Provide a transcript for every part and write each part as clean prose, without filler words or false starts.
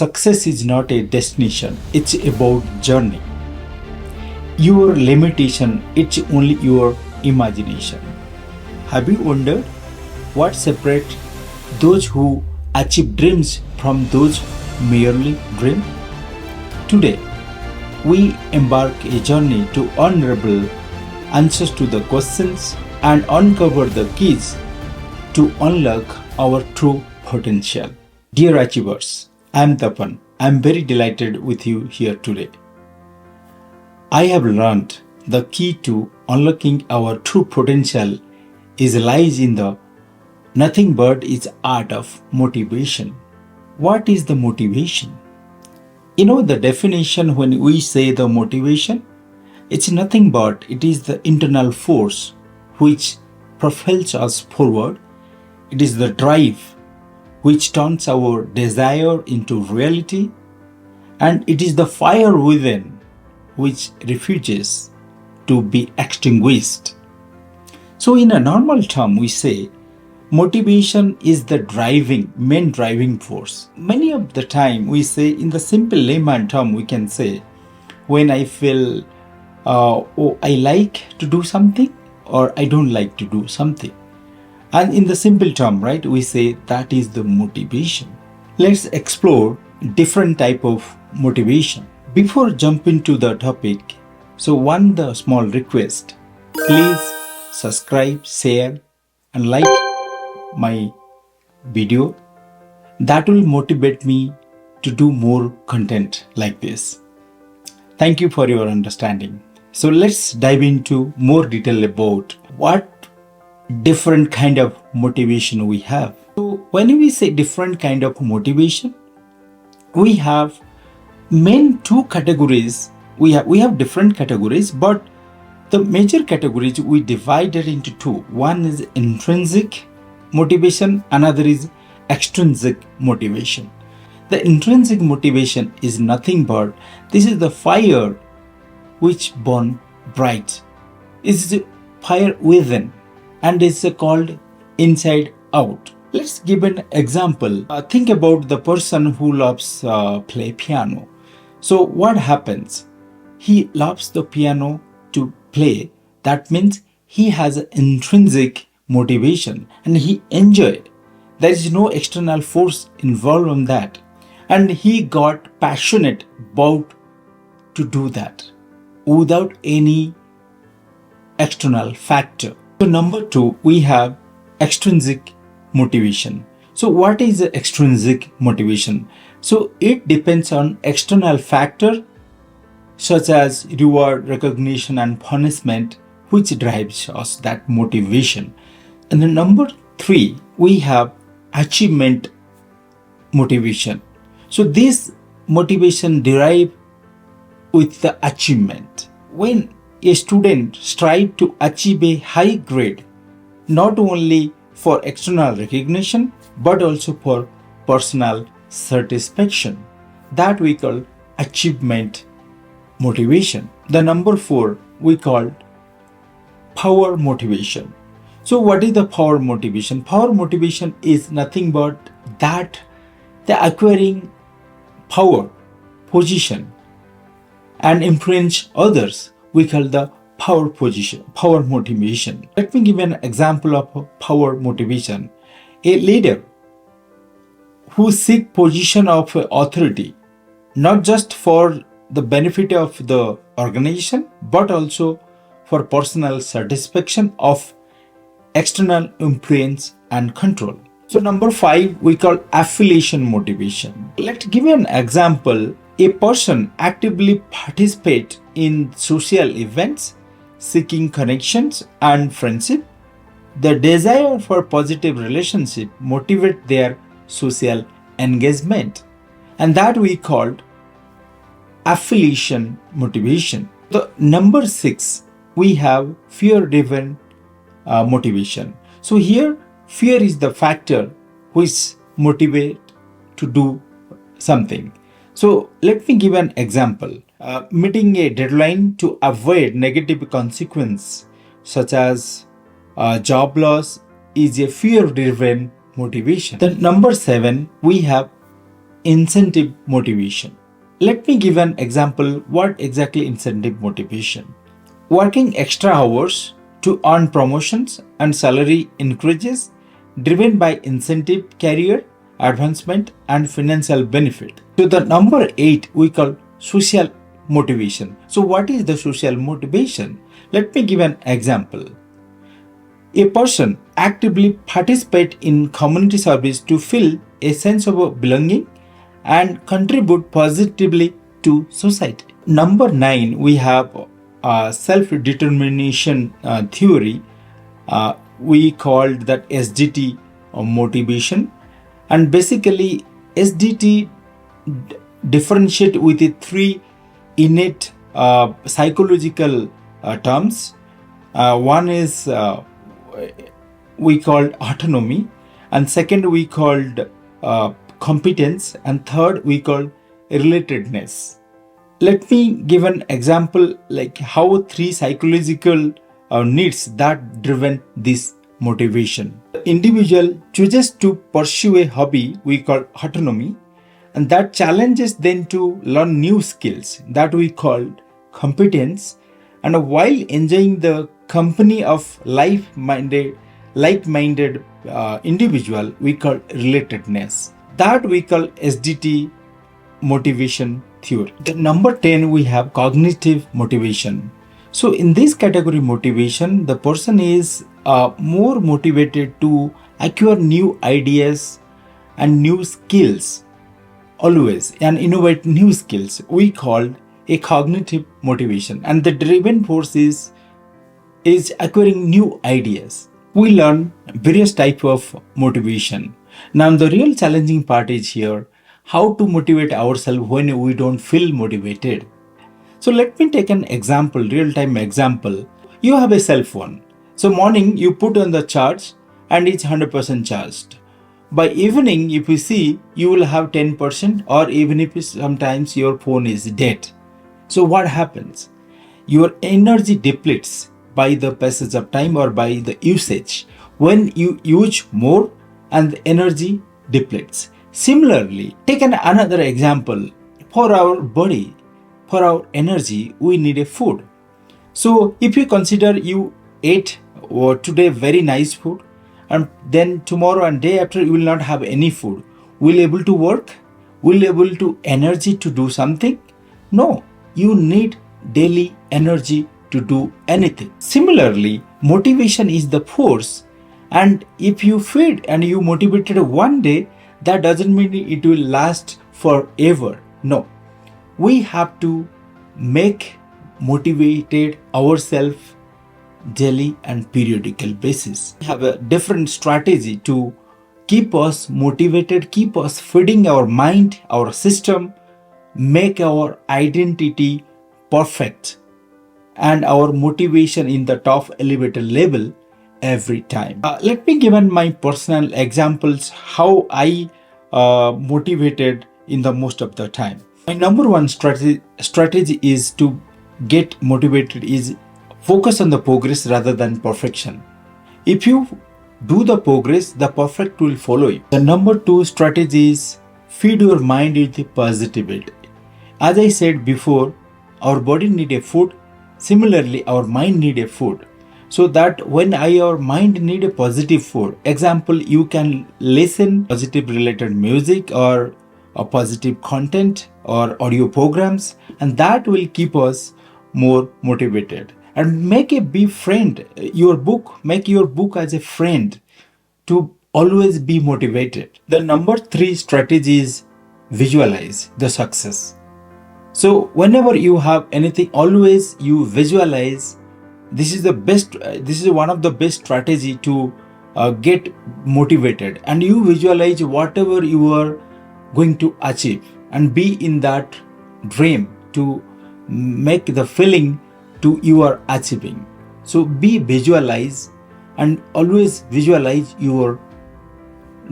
success is not a destination, it's about journey. Your limitation, it's only your imagination. Have you wondered what separates those who achieve dreams from those who merely dream? Today, we embark a journey to unravel answers to the questions and uncover the keys to unlock our true potential. Dear achievers, I am Tapan. I am very delighted with you here today. I have learned the key to unlocking our true potential lies in the nothing but its art of motivation. What is the motivation? You know the definition when we say the motivation? It's nothing but it is the internal force which propels us forward. It is the drive which turns our desire into reality, and it is the fire within which refuses to be extinguished. So in a normal term, we say motivation is the main driving force. Many of the time we say in the simple layman term, we can say when I feel I like to do something or I don't like to do something. And in the simple term, right, we say that is the motivation. Let's explore different type of motivation. Before jumping to the topic, the small request. Please subscribe, share and like my video. That will motivate me to do more content like this. Thank you for your understanding. So let's dive into more detail about what different kind of motivation we have. So when we say different kind of motivation, we have main two categories. We have different categories, but the major categories we divided into two. One is intrinsic motivation, another is extrinsic motivation. The intrinsic motivation is nothing but this is the fire which burn bright. It's the fire within and it's called inside out. Let's give an example. Think about the person who loves play piano. So what happens? He loves the piano to play. That means he has an intrinsic motivation and he enjoys it. There is no external force involved in that. And he got passionate about to do that without any external factor. So number two, we have extrinsic motivation. So what is the extrinsic motivation? So it depends on external factor such as reward, recognition and punishment which drives us that motivation. And then number three, we have achievement motivation. So this motivation derives with the achievement. When a student strives to achieve a high grade, not only for external recognition but also for personal satisfaction, that we call achievement motivation. The number four we call power motivation. So what is the power motivation? Power motivation is nothing but that the acquiring power, position and influence others. We call the power motivation. Let me give an example of power motivation. A leader who seek position of authority, not just for the benefit of the organization, but also for personal satisfaction of external influence and control. So number five, we call affiliation motivation. Let's give an example. A person actively participates in social events, seeking connections and friendship. The desire for positive relationship motivates their social engagement, and that we called affiliation motivation. The number six, we have fear-driven motivation. So here, fear is the factor which motivates to do something. So let me give an example. Meeting a deadline to avoid negative consequence such as job loss is a fear-driven motivation. The number seven, we have incentive motivation. Let me give an example what exactly incentive motivation. Working extra hours to earn promotions and salary increases driven by incentive, career advancement and financial benefit. So the number 8 we call social motivation. So what is the social motivation? Let me give an example. A person actively participate in community service to feel a sense of belonging and contribute positively to society. Number 9, we have self-determination theory. We called that SDT motivation. And basically, SDT differentiate with the three innate psychological terms. One is we called autonomy, and second we called competence, and third we called relatedness. Let me give an example like how three psychological needs that driven this motivation. The individual chooses to pursue a hobby we call autonomy, and that challenges them to learn new skills that we call competence, and while enjoying the company of like-minded individual we call relatedness, that we call SDT motivation theory. The number 10 we have cognitive motivation. So in this category motivation, the person is more motivated to acquire new ideas and new skills always and innovate new skills. We call a cognitive motivation, and the driven force is acquiring new ideas. We learn various types of motivation. Now the real challenging part is here how to motivate ourselves when we don't feel motivated. So let me take an example, real-time example. You have a cell phone. So morning you put on the charge and it's 100% charged. By evening, if you see, you will have 10%, or even if sometimes your phone is dead. So what happens? Your energy depletes by the passage of time or by the usage. When you use more and the energy depletes. Similarly, take another example. For our body, for our energy, we need a food. So if you consider you ate today very nice food, and then tomorrow and day after you will not have any food, will you able to work? Will you able to energy to do something? No, you need daily energy to do anything. Similarly, motivation is the force, and if you feed and you motivated one day, that doesn't mean it will last forever. No, we have to make motivated ourselves daily and periodical basis. We have a different strategy to keep us motivated, keep us feeding our mind, our system, make our identity perfect and our motivation in the top elevator level every time. Let me give my personal examples how I motivated in the most of the time. My number one strategy is to get motivated is focus on the progress rather than perfection. If you do the progress, the perfect will follow you. The number two strategy is feed your mind with positivity. As I said before, our body need a food. Similarly, our mind need a food. So that when our mind need a positive food, example, you can listen positive related music or a positive content or audio programs, and that will keep us more motivated. And make your book as a friend to always be motivated. The number three strategy is visualize the success. So whenever you have anything, always you visualize. This is one of the best strategy to get motivated, and you visualize whatever you are going to achieve and be in that dream to make the feeling to you are achieving. So visualize and always visualize your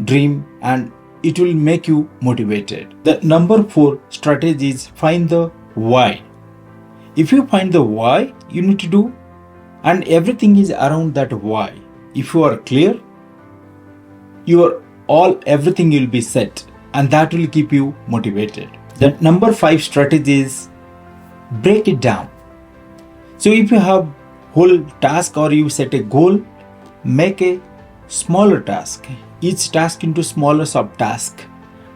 dream, and it will make you motivated. The number four strategy is find the why. If you find the why you need to do, and everything is around that why. If you are clear, everything will be set. and that will keep you motivated. The number 5 strategy is break it down. So if you have whole task or you set a goal, make a smaller task, each task into smaller subtask,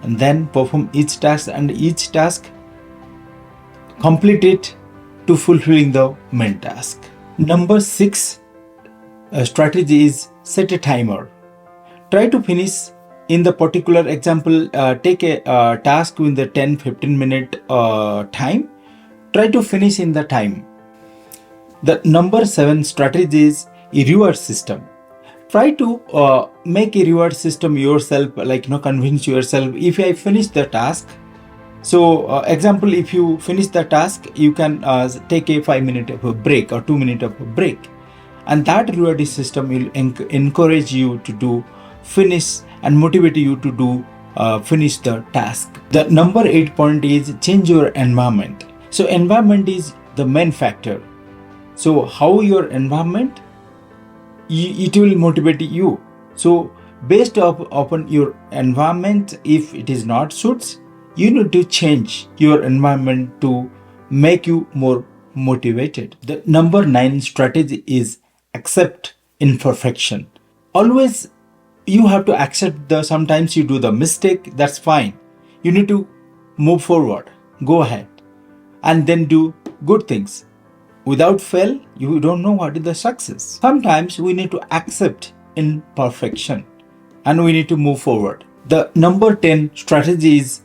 and then perform each task, and each task complete it to fulfilling the main task. Number 6 strategy is set a timer. Try to finish in the particular example, take a task in the 10-15 minute time. Try to finish in the time. The number 7 strategy is a reward system. Try to make a reward system yourself, like convince yourself, if I finish the task. So example, if you finish the task, you can take a 5 minute of a break or 2 minute of a break, and that reward system will encourage you to do finish and motivate you to do finish the task. The number 8 point is change your environment. So environment is the main factor. So how your environment, it will motivate you. So based upon your environment, if it is not suits, you need to change your environment to make you more motivated. The number 9 strategy is accept imperfection. Always you have to accept the sometimes you do the mistake, that's fine. You need to move forward, go ahead, and then do good things. Without fail, you don't know what is the success. Sometimes we need to accept imperfection and we need to move forward. The number 10 strategy is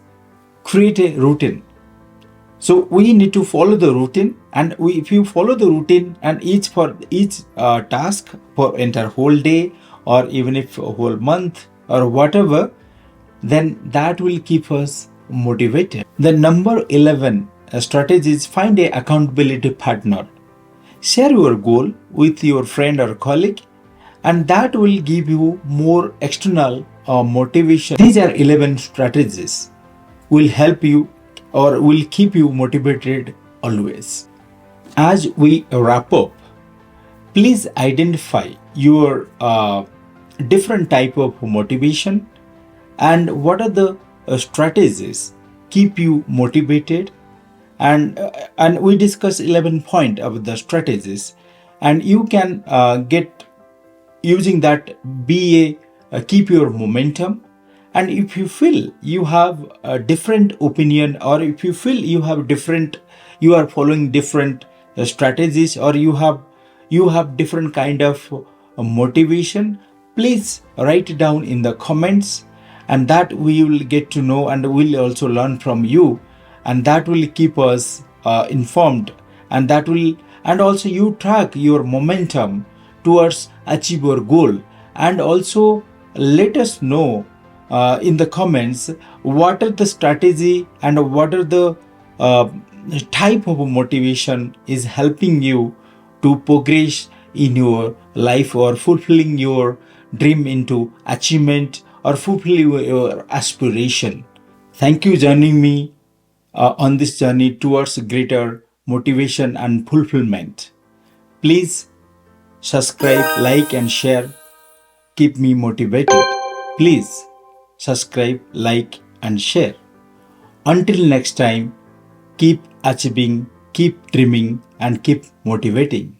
create a routine. So we need to follow the routine, and if you follow the routine and each task for entire whole day or even if a whole month or whatever, then that will keep us motivated. The number 11 strategy is find a accountability partner. Share your goal with your friend or colleague, and that will give you more external motivation. These are 11 strategies will help you or will keep you motivated always. As we wrap up, please identify your different type of motivation and what are the strategies keep you motivated, and we discuss 11 point of the strategies, and you can get using that be a keep your momentum. And if you feel you have a different opinion, or if you feel you are following different strategies, or you have different kind of motivation, please write it down in the comments, and that we will get to know and we'll also learn from you, and that will keep us informed, and also you track your momentum towards achieve your goal. And also let us know in the comments what are the strategy and what are the type of motivation is helping you to progress in your life or fulfilling your dream into achievement or fulfilling your aspiration. Thank you joining me on this journey towards greater motivation and fulfillment. Please subscribe, like and share. Keep me motivated. Please subscribe, like and share. Until next time, keep achieving, keep dreaming and keep motivating.